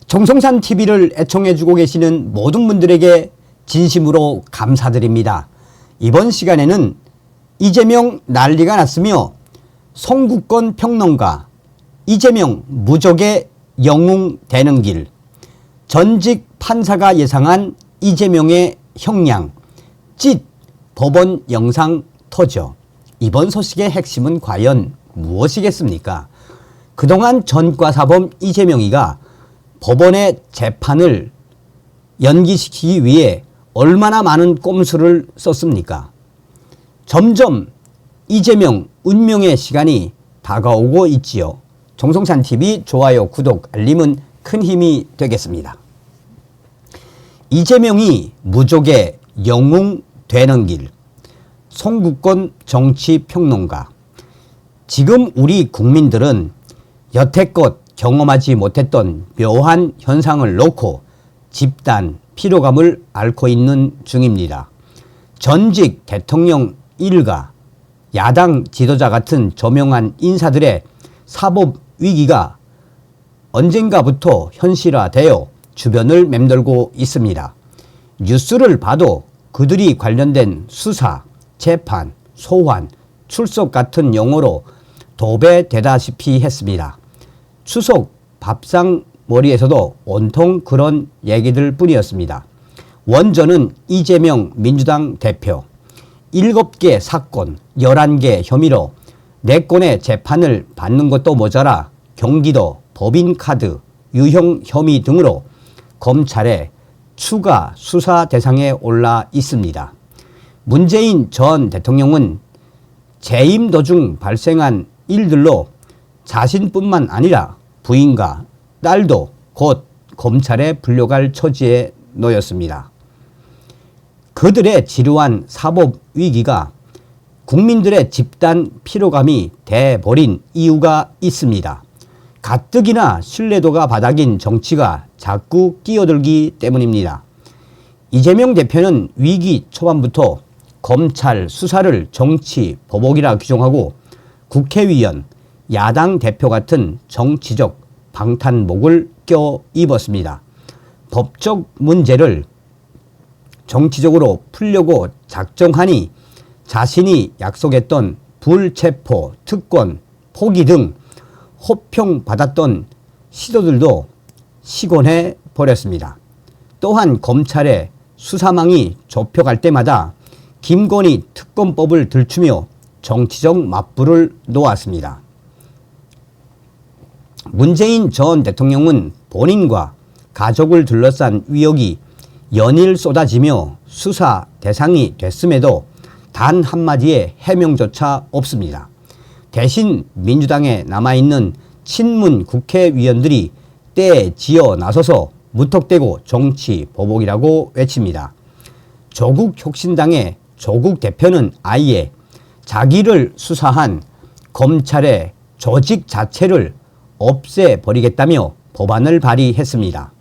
정성산 TV를 애청해주고 계시는 모든 분들에게 진심으로 감사드립니다. 이번 시간에는 이재명 난리가 났으며 송국권 평론가, 이재명 무적의 영웅 되는 길, 전직 판사가 예상한 이재명의 형량, 찢 법원 영상 터져. 이번 소식의 핵심은 과연 무엇이겠습니까? 그동안 전과사범 이재명이가 법원의 재판을 연기시키기 위해 얼마나 많은 꼼수를 썼습니까? 점점 이재명 운명의 시간이 다가오고 있지요. 정성산TV 좋아요, 구독, 알림은 큰 힘이 되겠습니다. 이재명이 무족의 영웅 되는 길, 송국권 정치평론가. 지금 우리 국민들은 여태껏 경험하지 못했던 묘한 현상을 놓고 집단 피로감을 앓고 있는 중입니다. 전직 대통령 일가, 야당 지도자 같은 저명한 인사들의 사법 위기가 언젠가부터 현실화되어 주변을 맴돌고 있습니다. 뉴스를 봐도 그들이 관련된 수사, 재판, 소환, 출석 같은 용어로 도배되다시피 했습니다. 추석 밥상머리에서도 온통 그런 얘기들 뿐이었습니다. 원전은 이재명 민주당 대표, 7개 사건, 11개 혐의로 4건의 재판을 받는 것도 모자라 경기도 법인카드 유형 혐의 등으로 검찰의 추가 수사 대상에 올라 있습니다. 문재인 전 대통령은 재임 도중 발생한 일들로 자신뿐만 아니라 부인과 딸도 곧 검찰에 불려갈 처지에 놓였습니다. 그들의 지루한 사법 위기가 국민들의 집단 피로감이 돼버린 이유가 있습니다. 가뜩이나 신뢰도가 바닥인 정치가 자꾸 끼어들기 때문입니다. 이재명 대표는 위기 초반부터 검찰 수사를 정치 보복이라 규정하고 국회의원, 야당 대표 같은 정치적 방탄복을 껴입었습니다. 법적 문제를 정치적으로 풀려고 작정하니 자신이 약속했던 불체포, 특권, 포기 등 호평받았던 시도들도 시곤해 버렸습니다. 또한 검찰의 수사망이 좁혀갈 때마다 김건희 특검법을 들추며 정치적 맞불을 놓았습니다. 문재인 전 대통령은 본인과 가족을 둘러싼 위협이 연일 쏟아지며 수사 대상이 됐음에도 단 한마디의 해명조차 없습니다. 대신 민주당에 남아있는 친문 국회의원들이 때에 지어 나서서 무턱대고 정치 보복이라고 외칩니다. 조국 혁신당의 조국 대표는 아예 자기를 수사한 검찰의 조직 자체를 없애버리겠다며 법안을 발의했습니다.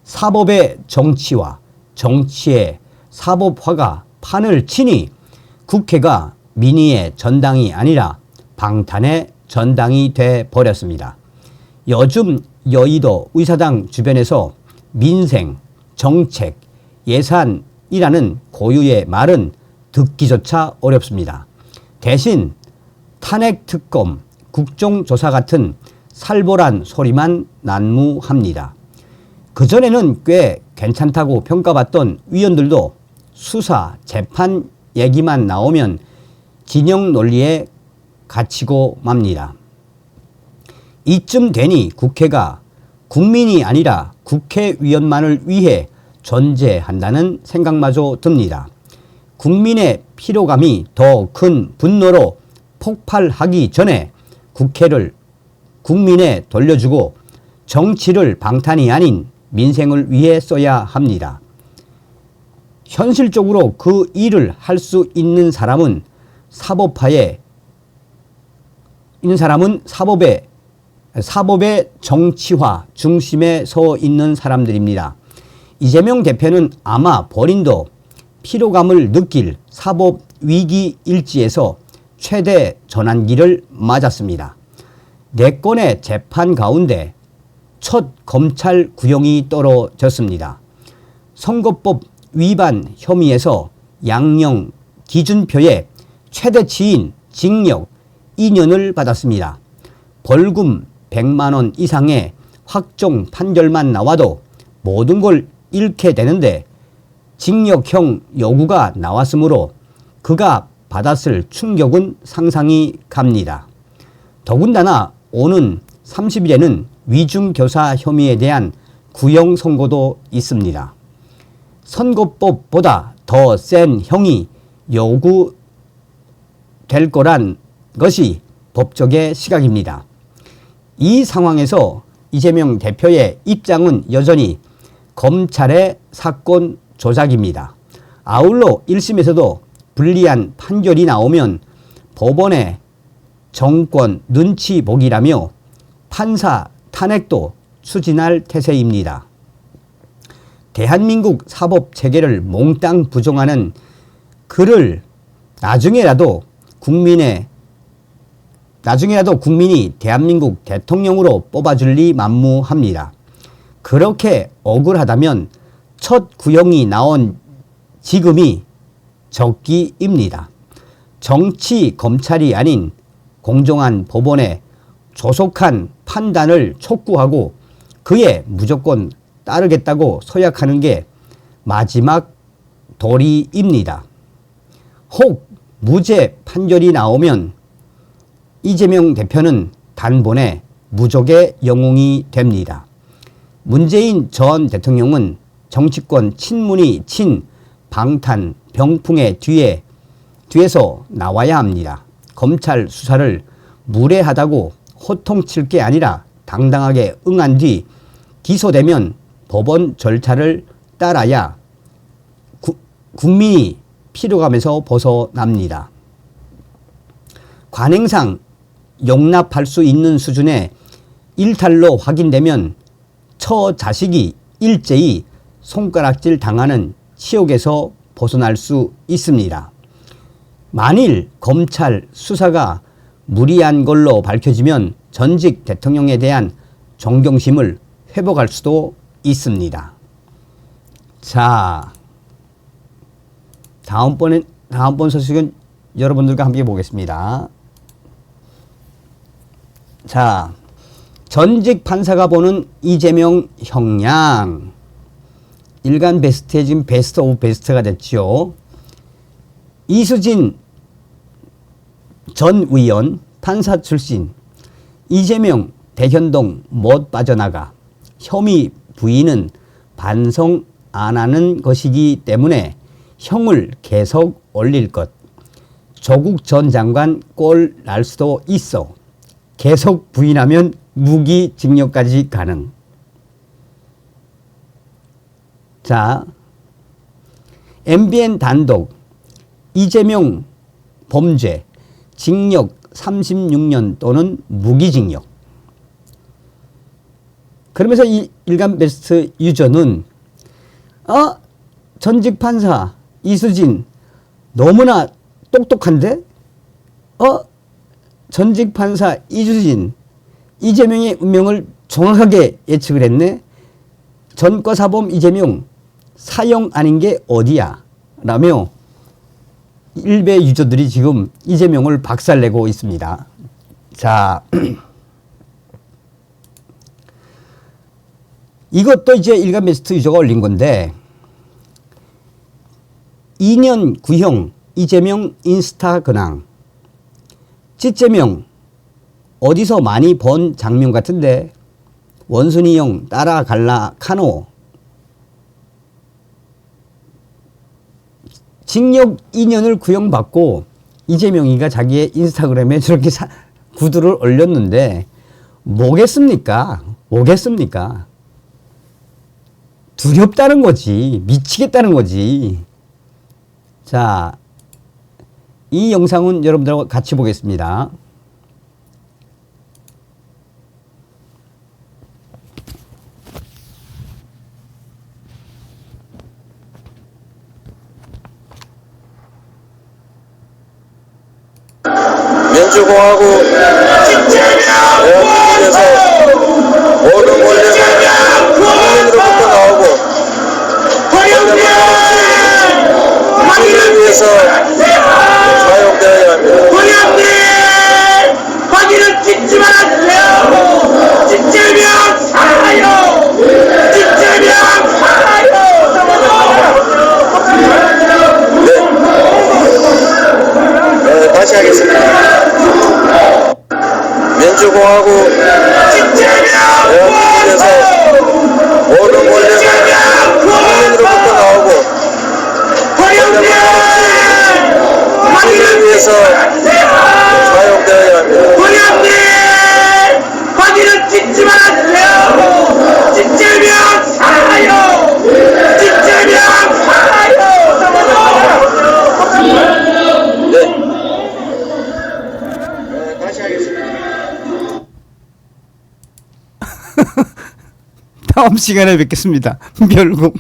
사법의 정치와 정치의 사법화가 판을 치니 국회가 민의의 전당이 아니라 방탄의 전당이 돼 버렸습니다. 요즘 여의도 의사당 주변에서 민생, 정책, 예산이라는 고유의 말은 듣기조차 어렵습니다. 대신 탄핵특검, 국정조사 같은 살벌한 소리만 난무합니다. 그전에는 꽤 괜찮다고 평가받던 위원들도 수사, 재판 얘기만 나오면 진영 논리에 갇히고 맙니다. 이쯤 되니 국회가 국민이 아니라 국회의원만을 위해 존재한다는 생각마저 듭니다. 국민의 피로감이 더 큰 분노로 폭발하기 전에 국회를 국민에 돌려주고 정치를 방탄이 아닌 민생을 위해 써야 합니다. 현실적으로 그 일을 할 수 있는 사람은 사법의 정치화 중심에 서 있는 사람들입니다. 이재명 대표는 아마 본인도 피로감을 느낄 사법 위기 일지에서 최대 전환기를 맞았습니다. 4건의 재판 가운데 첫 검찰 구형이 떨어졌습니다. 선거법 위반 혐의에서 양형 기준표의 최대치인 징역 2년을 받았습니다. 벌금 100만 원 이상의 확정 판결만 나와도 모든 걸 잃게 되는데 징역형 요구가 나왔으므로 그가 받았을 충격은 상상이 갑니다. 더군다나 오는 30일에는 위중교사 혐의에 대한 구형 선고도 있습니다. 선거법보다 더 센 형이 요구될 거란 것이 법적의 시각입니다. 이 상황에서 이재명 대표의 입장은 여전히 검찰의 사건 조작입니다. 아울러 1심에서도 불리한 판결이 나오면 법원의 정권 눈치 보기라며 판사 탄핵도 추진할 태세입니다. 대한민국 사법체계를 몽땅 부정하는 그를 나중에라도 국민이 대한민국 대통령으로 뽑아줄리 만무합니다. 그렇게 억울하다면 첫 구형이 나온 지금이 적기입니다. 정치 검찰이 아닌 공정한 법원의 조속한 판단을 촉구하고 그에 무조건 따르겠다고 서약하는 게 마지막 도리입니다. 혹 무죄 판결이 나오면 이재명 대표는 단번에 무적의 영웅이 됩니다. 문재인 전 대통령은 정치권 친문이 친 방탄 병풍의 뒤에서 나와야 합니다. 검찰 수사를 무례하다고 호통칠 게 아니라 당당하게 응한 뒤 기소되면 법원 절차를 따라야 국민이 피로감에서 벗어납니다. 관행상 용납할 수 있는 수준의 일탈로 확인되면 처자식이 일제히 손가락질 당하는 치욕에서 벗어날 수 있습니다. 만일 검찰 수사가 무리한 걸로 밝혀지면 전직 대통령에 대한 존경심을 회복할 수도 있습니다. 자, 다음번 소식은 여러분들과 함께 보겠습니다. 자, 전직 판사가 보는 이재명 형량. 일간 베스트에 지금 베스트 오브 베스트가 됐죠. 이수진 전 의원 판사 출신, 이재명 대현동 못 빠져나가, 혐의 부인은 반성 안 하는 것이기 때문에 형을 계속 올릴 것. 조국 전 장관 꼴 날 수도 있어. 계속 부인하면 무기징역까지 가능. 자, MBN 단독 이재명 범죄 징역 36년 또는 무기징역. 그러면서 이 일간 베스트 유저는 전직 판사 이수진 너무나 똑똑한데? 전직 판사 이수진 이재명의 운명을 정확하게 예측을 했네. 전과사범 이재명 사형 아닌 게 어디야? 라며 일베 유저들이 지금 이재명을 박살내고 있습니다. 자, 이것도 이제 일간 베스트 유저가 올린 건데 2년 구형 이재명 인스타 근황. 찌재명 어디서 많이 본 장면 같은데 원순이 형 따라갈라 카노. 징역 2년을 구형받고 이재명이가 자기의 인스타그램에 저렇게 구두를 올렸는데 뭐겠습니까? 뭐겠습니까? 두렵다는 거지. 미치겠다는 거지. 자, 이 영상은 여러분들과 같이 보겠습니다. 민주공화국 그래서 모든 권력은 국민으로부터 나오고 권력은 국민을 위해서 사용되어야 합니다. 고양님 거기는 짓지 말아주세요. 짓지면 살아요. 짓지면 살아요. 네, 다시 하겠습니다. 민주공화국 대한민국에서 모든 권력은 국민으로부터 나오고 권력은 국민을 위해서 사용되어야 합니다. 고양님 거기는 짓지 말아주세요. 짓지면 살아요. 짓지면 살아요. 네. 다시 하겠습니다. 다음 시간에 뵙겠습니다. 별공.